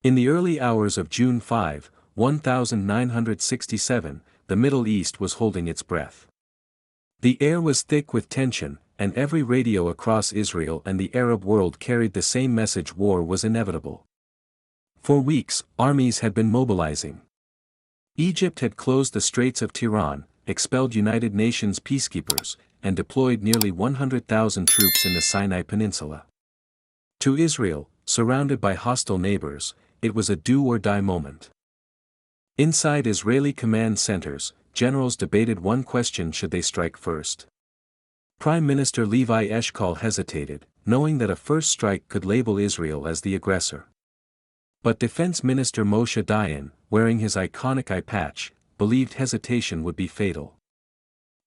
In the early hours of June 5, 1967, the Middle East was holding its breath. The air was thick with tension, and every radio across Israel and the Arab world carried the same message: war was inevitable. For weeks, armies had been mobilizing. Egypt had closed the Straits of Tiran, expelled United Nations peacekeepers, and deployed nearly 100,000 troops in the Sinai Peninsula. To Israel, surrounded by hostile neighbors, it was a do-or-die moment. Inside Israeli command centers, generals debated one question: should they strike first? Prime Minister Levi Eshkol hesitated, knowing that a first strike could label Israel as the aggressor. But Defense Minister Moshe Dayan, wearing his iconic eye patch, believed hesitation would be fatal.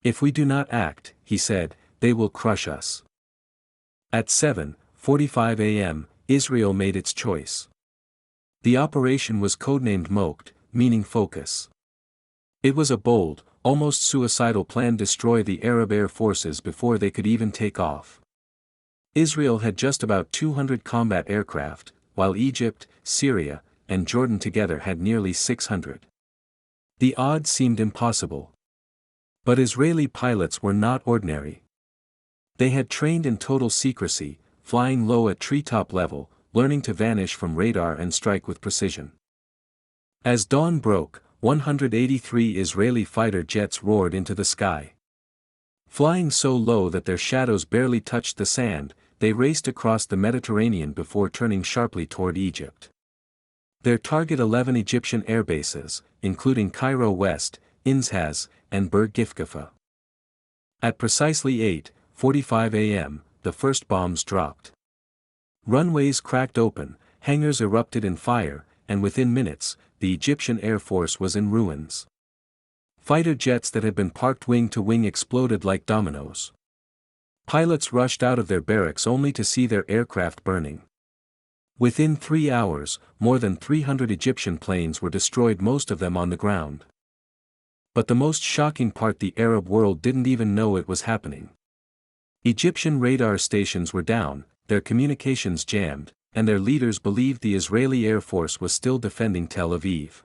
"If we do not act," he said, "they will crush us." At 7:45 a.m., Israel made its choice. The operation was codenamed Moked, meaning focus. It was a bold, almost suicidal plan to destroy the Arab air forces before they could even take off. Israel had just about 200 combat aircraft, while Egypt, Syria, and Jordan together had nearly 600. The odds seemed impossible. But Israeli pilots were not ordinary. They had trained in total secrecy, flying low at treetop level, learning to vanish from radar and strike with precision. As dawn broke, 183 Israeli fighter jets roared into the sky. Flying so low that their shadows barely touched the sand, they raced across the Mediterranean before turning sharply toward Egypt. Their target 11 Egyptian airbases, including Cairo West, Inzhaz, and Bur Gifgafa. At precisely 8:45 a.m., the first bombs dropped. Runways cracked open, hangars erupted in fire, and within minutes, the Egyptian Air Force was in ruins. Fighter jets that had been parked wing to wing exploded like dominoes. Pilots rushed out of their barracks only to see their aircraft burning. Within 3 hours, more than 300 Egyptian planes were destroyed, most of them on the ground. But the most shocking part: the Arab world didn't even know it was happening. Egyptian radar stations were down, their communications jammed, and their leaders believed the Israeli Air Force was still defending Tel Aviv.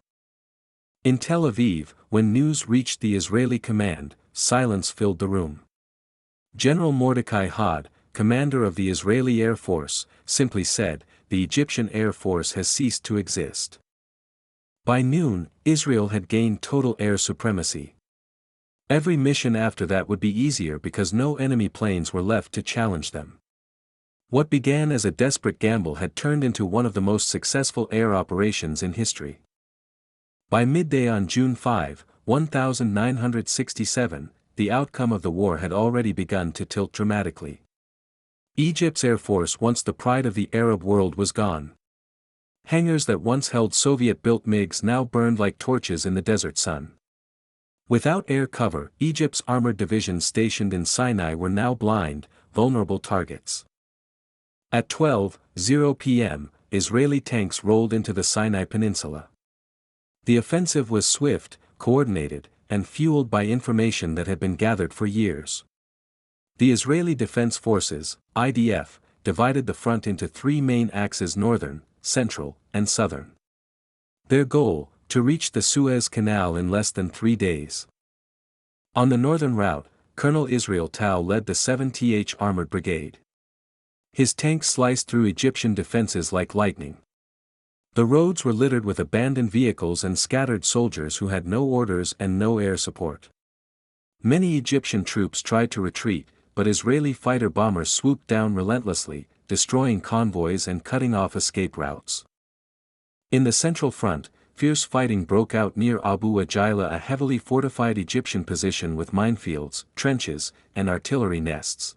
In Tel Aviv, when news reached the Israeli command, silence filled the room. General Mordecai Hod, commander of the Israeli Air Force, simply said, "The Egyptian Air Force has ceased to exist." By noon, Israel had gained total air supremacy. Every mission after that would be easier because no enemy planes were left to challenge them. What began as a desperate gamble had turned into one of the most successful air operations in history. By midday on June 5, 1967, the outcome of the war had already begun to tilt dramatically. Egypt's Air Force, once the pride of the Arab world, was gone. Hangars that once held Soviet-built MiGs now burned like torches in the desert sun. Without air cover, Egypt's armored divisions stationed in Sinai were now blind, vulnerable targets. At 12:00 p.m., Israeli tanks rolled into the Sinai Peninsula. The offensive was swift, coordinated, and fueled by information that had been gathered for years. The Israeli Defense Forces, IDF, divided the front into 3 main axes: northern, central, and southern. Their goal: to reach the Suez Canal in less than 3 days. On the northern route, Colonel Israel Tau led the 7th Armored Brigade. His tanks sliced through Egyptian defenses like lightning. The roads were littered with abandoned vehicles and scattered soldiers who had no orders and no air support. Many Egyptian troops tried to retreat, but Israeli fighter bombers swooped down relentlessly, destroying convoys and cutting off escape routes. In the Central Front, fierce fighting broke out near Abu Ageila, a heavily fortified Egyptian position with minefields, trenches, and artillery nests.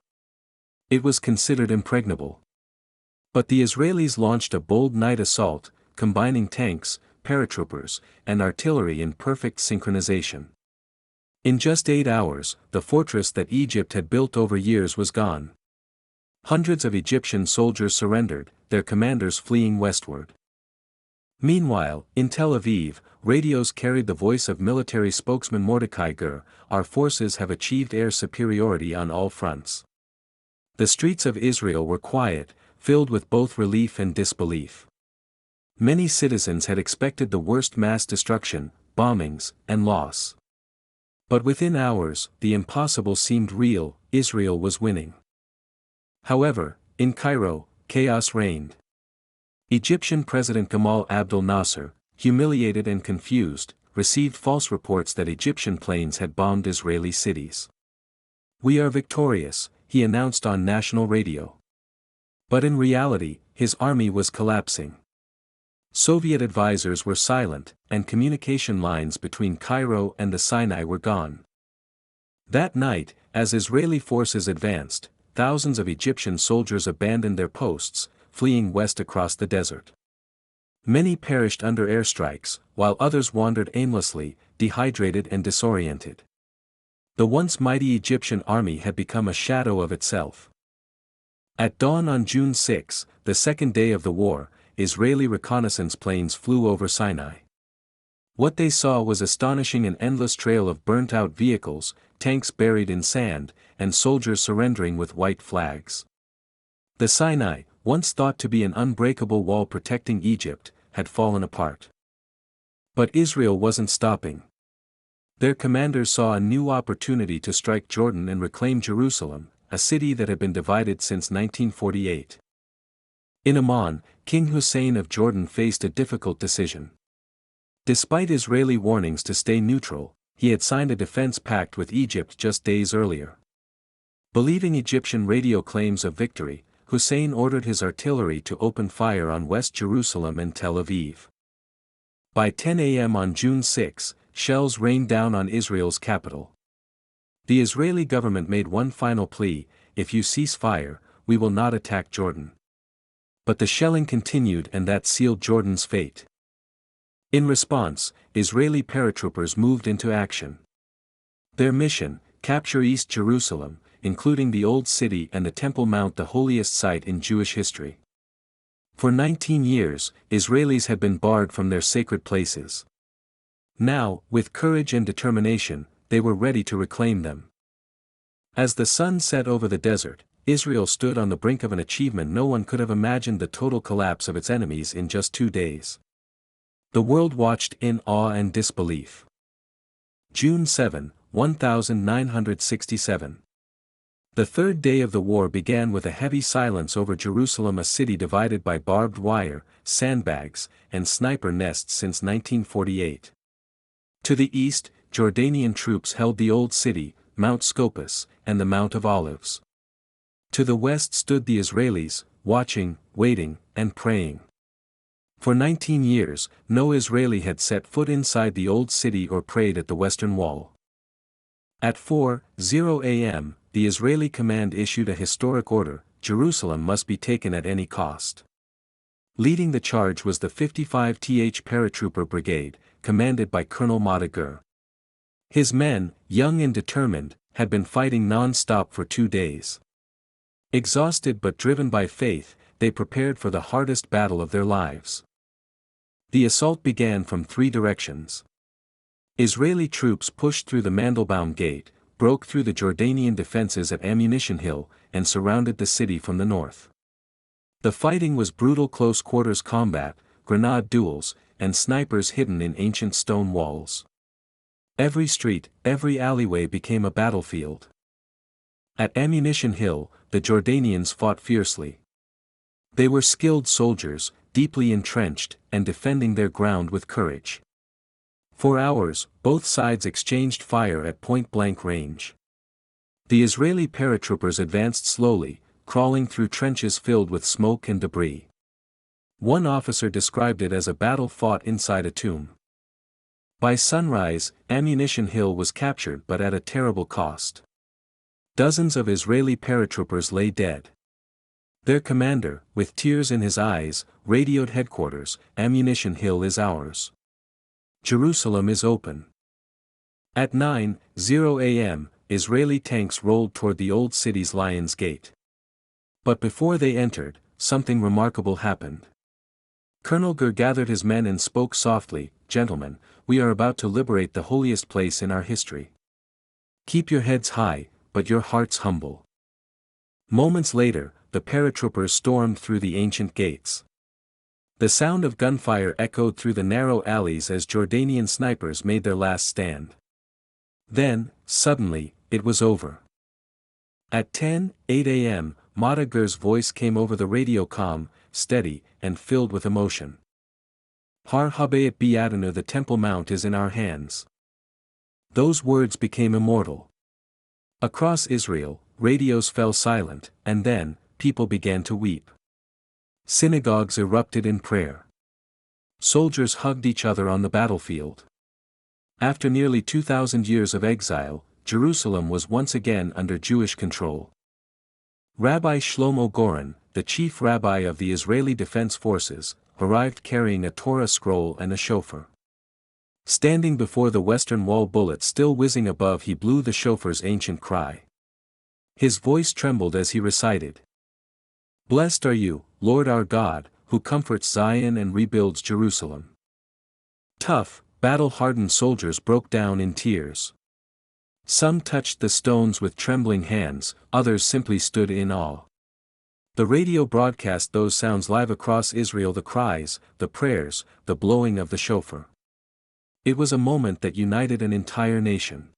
It was considered impregnable. But the Israelis launched a bold night assault, combining tanks, paratroopers, and artillery in perfect synchronization. In just 8 hours, the fortress that Egypt had built over years was gone. Hundreds of Egyptian soldiers surrendered, their commanders fleeing westward. Meanwhile, in Tel Aviv, radios carried the voice of military spokesman Mordecai Gur: "Our forces have achieved air superiority on all fronts." The streets of Israel were quiet, filled with both relief and disbelief. Many citizens had expected the worst: mass destruction, bombings, and loss. But within hours, the impossible seemed real: Israel was winning. However, in Cairo, chaos reigned. Egyptian President Gamal Abdel Nasser, humiliated and confused, received false reports that Egyptian planes had bombed Israeli cities. "We are victorious," he announced on national radio. But in reality, his army was collapsing. Soviet advisors were silent, and communication lines between Cairo and the Sinai were gone. That night, as Israeli forces advanced, thousands of Egyptian soldiers abandoned their posts, fleeing west across the desert. Many perished under airstrikes, while others wandered aimlessly, dehydrated and disoriented. The once mighty Egyptian army had become a shadow of itself. At dawn on June 6, the second day of the war, Israeli reconnaissance planes flew over Sinai. What they saw was astonishing: an endless trail of burnt-out vehicles, tanks buried in sand, and soldiers surrendering with white flags. The Sinai, once thought to be an unbreakable wall protecting Egypt, had fallen apart. But Israel wasn't stopping. Their commanders saw a new opportunity to strike Jordan and reclaim Jerusalem, a city that had been divided since 1948. In Amman, King Hussein of Jordan faced a difficult decision. Despite Israeli warnings to stay neutral, he had signed a defense pact with Egypt just days earlier. Believing Egyptian radio claims of victory, Hussein ordered his artillery to open fire on West Jerusalem and Tel Aviv. By 10 a.m. on June 6, shells rained down on Israel's capital. The Israeli government made one final plea: "If you cease fire, we will not attack Jordan." But the shelling continued, and that sealed Jordan's fate. In response, Israeli paratroopers moved into action. Their mission: capture East Jerusalem, including the Old City and the Temple Mount, the holiest site in Jewish history. For 19 years, Israelis had been barred from their sacred places. Now, with courage and determination, they were ready to reclaim them. As the sun set over the desert, Israel stood on the brink of an achievement no one could have imagined: the total collapse of its enemies in just 2 days. The world watched in awe and disbelief. June 7, 1967. The third day of the war began with a heavy silence over Jerusalem, a city divided by barbed wire, sandbags, and sniper nests since 1948. To the east, Jordanian troops held the Old City, Mount Scopus, and the Mount of Olives. To the west stood the Israelis, watching, waiting, and praying. For 19 years, no Israeli had set foot inside the Old City or prayed at the Western Wall. At 4:00 a.m., the Israeli command issued a historic order: Jerusalem must be taken at any cost. Leading the charge was the 55th Paratrooper Brigade, commanded by Colonel Moshe. His men, young and determined, had been fighting non-stop for 2 days. Exhausted but driven by faith, they prepared for the hardest battle of their lives. The assault began from 3 directions. Israeli troops pushed through the Mandelbaum Gate, broke through the Jordanian defenses at Ammunition Hill, and surrounded the city from the north. The fighting was brutal: close-quarters combat, grenade duels, and snipers hidden in ancient stone walls. Every street, every alleyway became a battlefield. At Ammunition Hill, the Jordanians fought fiercely. They were skilled soldiers, deeply entrenched, and defending their ground with courage. For hours, both sides exchanged fire at point-blank range. The Israeli paratroopers advanced slowly, crawling through trenches filled with smoke and debris. One officer described it as a battle fought inside a tomb. By sunrise, Ammunition Hill was captured, but at a terrible cost. Dozens of Israeli paratroopers lay dead. Their commander, with tears in his eyes, radioed headquarters: "Ammunition Hill is ours. Jerusalem is open." At 9:00 a.m., Israeli tanks rolled toward the Old City's Lion's Gate. But before they entered, something remarkable happened. Colonel Gur gathered his men and spoke softly: "Gentlemen, we are about to liberate the holiest place in our history. Keep your heads high, but your hearts humble." Moments later, the paratroopers stormed through the ancient gates. The sound of gunfire echoed through the narrow alleys as Jordanian snipers made their last stand. Then, suddenly, it was over. At 10:08 a.m., Madager's voice came over the radio, calm, steady, and filled with emotion. Har Habayit Biadanu, the Temple Mount is in our hands. Those words became immortal. Across Israel, radios fell silent, and then, people began to weep. Synagogues erupted in prayer. Soldiers hugged each other on the battlefield. After nearly 2,000 years of exile, Jerusalem was once again under Jewish control. Rabbi Shlomo Goren, the chief rabbi of the Israeli Defense Forces, arrived carrying a Torah scroll and a shofar. Standing before the Western Wall, bullets still whizzing above, he blew the shofar's ancient cry. His voice trembled as he recited, "Blessed are you, Lord our God, who comforts Zion and rebuilds Jerusalem." Tough, battle-hardened soldiers broke down in tears. Some touched the stones with trembling hands, others simply stood in awe. The radio broadcast those sounds live across Israel, the cries, the prayers, the blowing of the shofar. It was a moment that united an entire nation.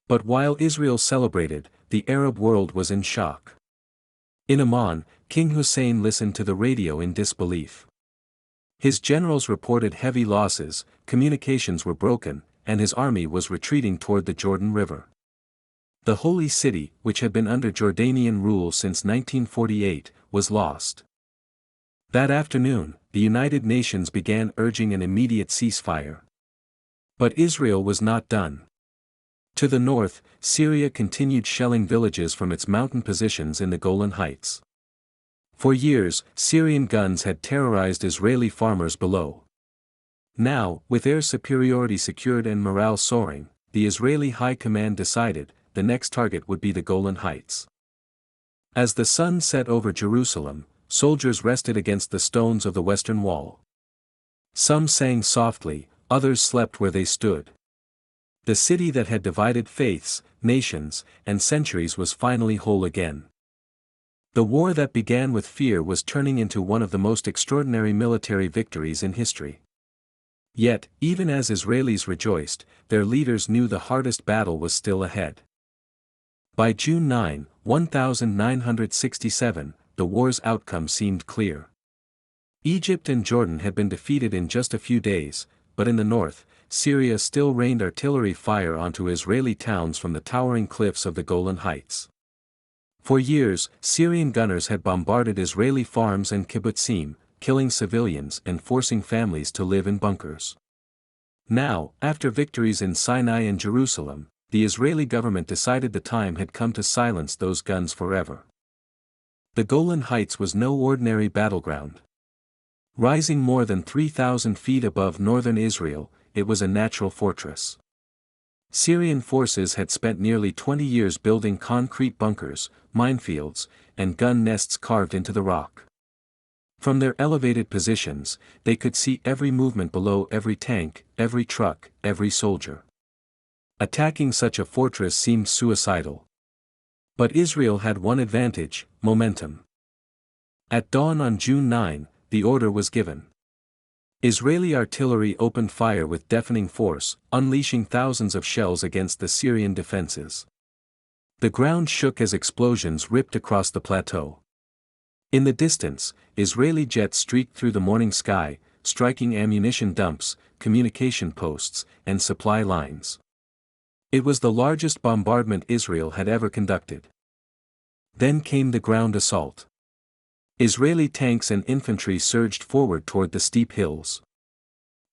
But while Israel celebrated, the Arab world was in shock. In Amman, King Hussein listened to the radio in disbelief. His generals reported heavy losses, communications were broken, and his army was retreating toward the Jordan River. The holy city, which had been under Jordanian rule since 1948, was lost. That afternoon, the United Nations began urging an immediate ceasefire. But Israel was not done. To the north, Syria continued shelling villages from its mountain positions in the Golan Heights. For years, Syrian guns had terrorized Israeli farmers below. Now, with air superiority secured and morale soaring, the Israeli High Command decided the next target would be the Golan Heights. As the sun set over Jerusalem, soldiers rested against the stones of the Western Wall. Some sang softly, others slept where they stood. The city that had divided faiths, nations, and centuries was finally whole again. The war that began with fear was turning into one of the most extraordinary military victories in history. Yet, even as Israelis rejoiced, their leaders knew the hardest battle was still ahead. By June 9, 1967, the war's outcome seemed clear. Egypt and Jordan had been defeated in just a few days, but in the north, Syria still rained artillery fire onto Israeli towns from the towering cliffs of the Golan Heights. For years, Syrian gunners had bombarded Israeli farms and kibbutzim, killing civilians and forcing families to live in bunkers. Now, after victories in Sinai and Jerusalem, the Israeli government decided the time had come to silence those guns forever. The Golan Heights was no ordinary battleground. Rising more than 3,000 feet above northern Israel, it was a natural fortress. Syrian forces had spent nearly 20 years building concrete bunkers, minefields, and gun nests carved into the rock. From their elevated positions, they could see every movement below, every tank, every truck, every soldier. Attacking such a fortress seemed suicidal. But Israel had one advantage: momentum. At dawn on June 9, the order was given. Israeli artillery opened fire with deafening force, unleashing thousands of shells against the Syrian defenses. The ground shook as explosions ripped across the plateau. In the distance, Israeli jets streaked through the morning sky, striking ammunition dumps, communication posts, and supply lines. It was the largest bombardment Israel had ever conducted. Then came the ground assault. Israeli tanks and infantry surged forward toward the steep hills.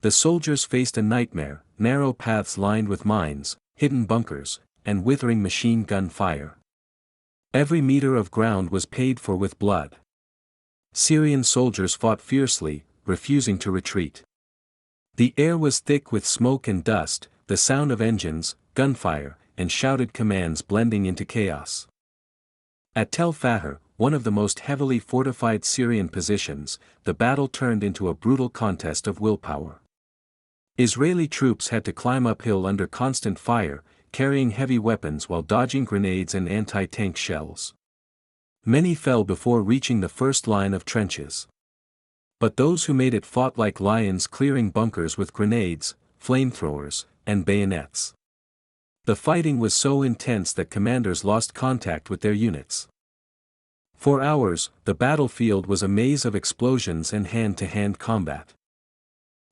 The soldiers faced a nightmare: narrow paths lined with mines, hidden bunkers, and withering machine gun fire. Every meter of ground was paid for with blood. Syrian soldiers fought fiercely, refusing to retreat. The air was thick with smoke and dust, the sound of engines, gunfire, and shouted commands blending into chaos. At Tel Fahar, one of the most heavily fortified Syrian positions, the battle turned into a brutal contest of willpower. Israeli troops had to climb uphill under constant fire, carrying heavy weapons while dodging grenades and anti-tank shells. Many fell before reaching the first line of trenches. But those who made it fought like lions, clearing bunkers with grenades, flamethrowers, and bayonets. The fighting was so intense that commanders lost contact with their units. For hours, the battlefield was a maze of explosions and hand-to-hand combat.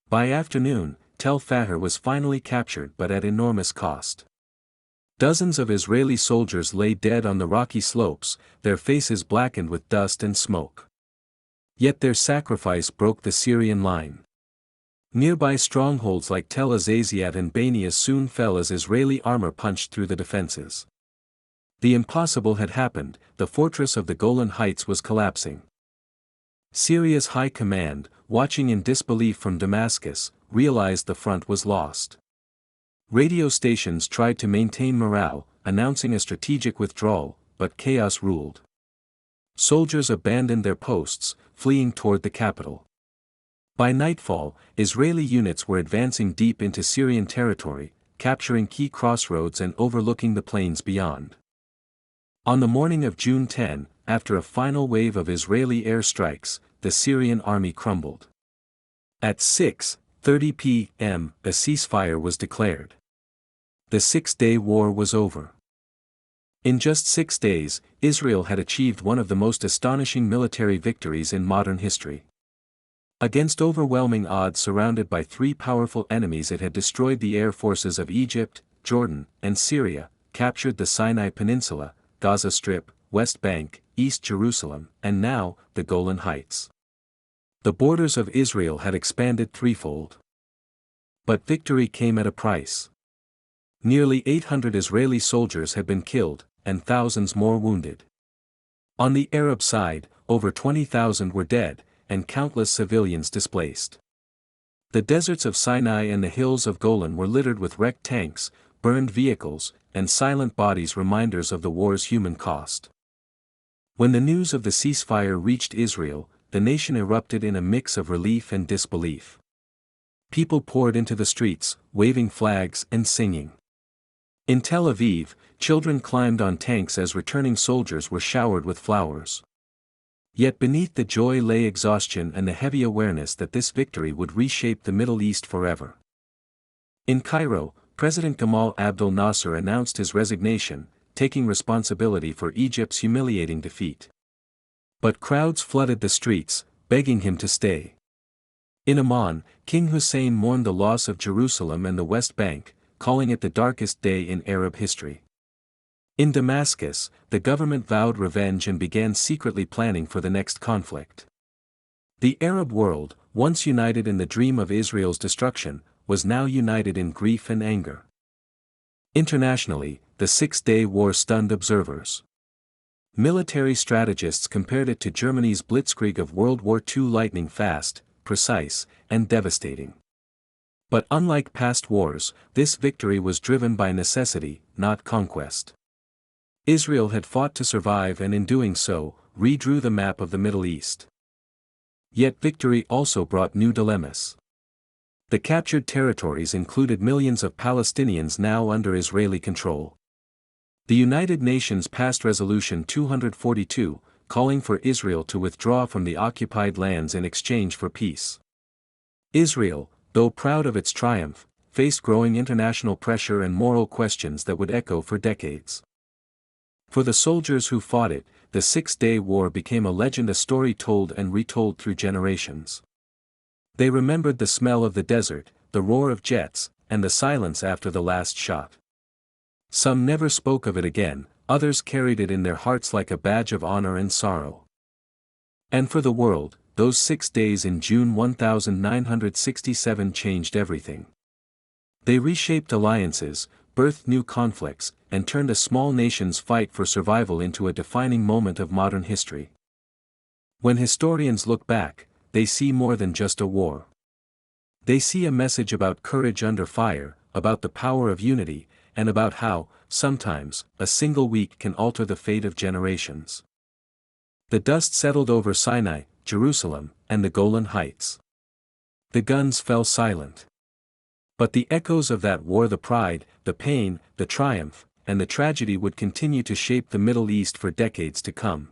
By afternoon, Tel Fahir was finally captured, but at enormous cost. Dozens of Israeli soldiers lay dead on the rocky slopes, their faces blackened with dust and smoke. Yet their sacrifice broke the Syrian line. Nearby strongholds like Tel Azaziat and Bania soon fell as Israeli armor punched through the defenses. The impossible had happened, the fortress of the Golan Heights was collapsing. Syria's high command, watching in disbelief from Damascus, realized the front was lost. Radio stations tried to maintain morale, announcing a strategic withdrawal, but chaos ruled. Soldiers abandoned their posts, fleeing toward the capital. By nightfall, Israeli units were advancing deep into Syrian territory, capturing key crossroads and overlooking the plains beyond. On the morning of June 10, after a final wave of Israeli airstrikes, the Syrian army crumbled. At 6:30 p.m., a ceasefire was declared. The six-day war was over. In just 6 days, Israel had achieved one of the most astonishing military victories in modern history. Against overwhelming odds, surrounded by three powerful enemies, it had destroyed the air forces of Egypt, Jordan, and Syria, captured the Sinai Peninsula, Gaza Strip, West Bank, East Jerusalem, and now, the Golan Heights. The borders of Israel had expanded threefold. But victory came at a price. Nearly 800 Israeli soldiers had been killed, and thousands more wounded. On the Arab side, over 20,000 were dead, and countless civilians displaced. The deserts of Sinai and the hills of Golan were littered with wrecked tanks, burned vehicles, and silent bodies, reminders of the war's human cost. When the news of the ceasefire reached Israel, the nation erupted in a mix of relief and disbelief. People poured into the streets, waving flags and singing. In Tel Aviv, children climbed on tanks as returning soldiers were showered with flowers. Yet beneath the joy lay exhaustion and the heavy awareness that this victory would reshape the Middle East forever. In Cairo, President Gamal Abdel Nasser announced his resignation, taking responsibility for Egypt's humiliating defeat. But crowds flooded the streets, begging him to stay. In Amman, King Hussein mourned the loss of Jerusalem and the West Bank, calling it the darkest day in Arab history. In Damascus, the government vowed revenge and began secretly planning for the next conflict. The Arab world, once united in the dream of Israel's destruction, was now united in grief and anger. Internationally, the Six-Day War stunned observers. Military strategists compared it to Germany's blitzkrieg of World War II, lightning fast, precise, and devastating. But unlike past wars, this victory was driven by necessity, not conquest. Israel had fought to survive and in doing so, redrew the map of the Middle East. Yet victory also brought new dilemmas. The captured territories included millions of Palestinians now under Israeli control. The United Nations passed Resolution 242, calling for Israel to withdraw from the occupied lands in exchange for peace. Israel, though proud of its triumph, faced growing international pressure and moral questions that would echo for decades. For the soldiers who fought it, the Six-Day War became a legend, a story told and retold through generations. They remembered the smell of the desert, the roar of jets, and the silence after the last shot. Some never spoke of it again, others carried it in their hearts like a badge of honor and sorrow. And for the world, those 6 days in June 1967 changed everything. They reshaped alliances, birthed new conflicts, and turned a small nation's fight for survival into a defining moment of modern history. When historians look back, they see more than just a war. They see a message about courage under fire, about the power of unity, and about how, sometimes, a single week can alter the fate of generations. The dust settled over Sinai, Jerusalem, and the Golan Heights. The guns fell silent. But the echoes of that war, the pride, the pain, the triumph, and the tragedy would continue to shape the Middle East for decades to come.